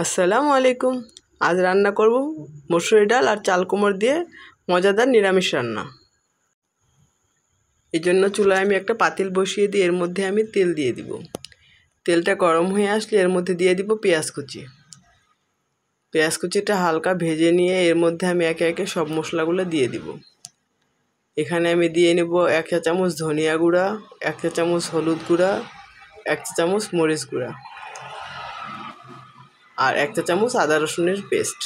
আসসালামু আলাইকুম। আজ রান্না করব মসুরি ডাল আর চাল কুমড়ো দিয়ে মজাদার নিরামিষ রান্না। এই জন্য চুলায় আমি একটা পাতিল বসিয়ে দিয়ে এর মধ্যে আমি তেল দিয়ে দিব। তেলটা গরম হয়ে আসলে এর মধ্যে দিয়ে দিব পেঁয়াজ কুচি। পেঁয়াজ কুচিটা হালকা ভেজে নিয়ে এর মধ্যে আমি একে একে সব মশলাগুলো দিয়ে দিব। এখানে আমি দিয়ে নেব 1 চা চামচ ধনিয়া গুঁড়া, 1 চা চামচ হলুদ গুঁড়া, 1 চা চামচ মরিচ গুঁড়া আর 1 চা চামচ আদা রসুনের পেস্ট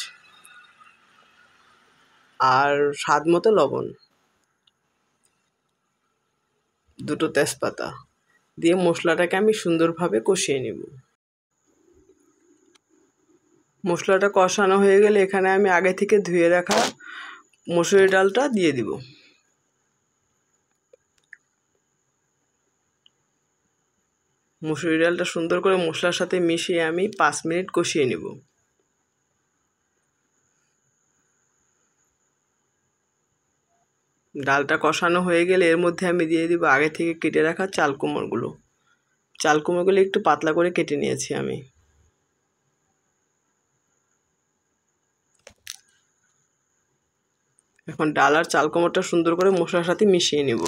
আর স্বাদ মতো লবণ, 2টো তেজপাতা দিয়ে মশলাটাকে আমি সুন্দরভাবে কষিয়ে নেব। মশলাটা কষানো হয়ে গেলে এখানে আমি আগে থেকে ধুয়ে রাখা মসুরি ডালটা দিয়ে দিব। মসুরি ডালটা সুন্দর করে মশলার সাথে মিশিয়ে আমি 5 মিনিট কষিয়ে নেব। ডালটা কষানো হয়ে গেলে এর মধ্যে আমি দিয়ে দিব আগে থেকে কেটে রাখা চাল কুমড়োগুলো। চাল কুমড়োগুলো একটু পাতলা করে কেটে নিয়েছি আমি। এখন ডাল আর চাল কুমড়োটা সুন্দর করে মশলার সাথে মিশিয়ে নেব।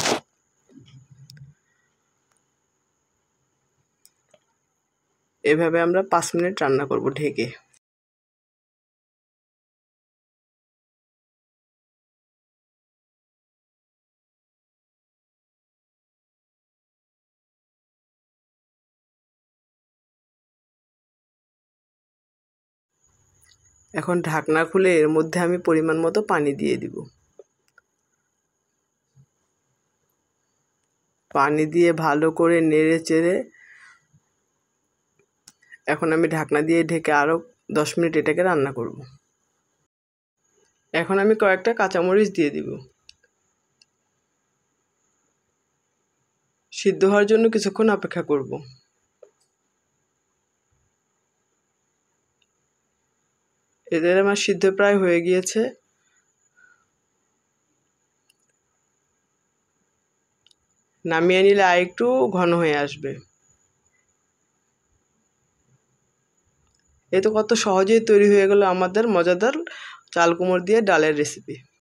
এভাবে আমরা 5 মিনিট রান্না করব ঢেকে। এখন ঢাকনা খুলে এর মধ্যে আমি পরিমাণ মতো পানি দিয়ে দিব। পানি দিয়ে ভালো করে নেড়ে চেড়ে এখন আমি ঢাকনা দিয়ে ঢেকে আরও 10 মিনিট এটাকে রান্না করব। এখন আমি কয়েকটা কাঁচামরিচ দিয়ে দিব। সিদ্ধ হওয়ার জন্য কিছুক্ষণ অপেক্ষা করব। এদের আমার সিদ্ধ প্রায় হয়ে গিয়েছে। নামিয়ে নিলে আরেকটু ঘন হয়ে আসবে। এই তো কত সহজেই তৈরি হয়ে গেল আমাদের মজাদার চাল কুমড়ো দিয়ে ডালের রেসিপি।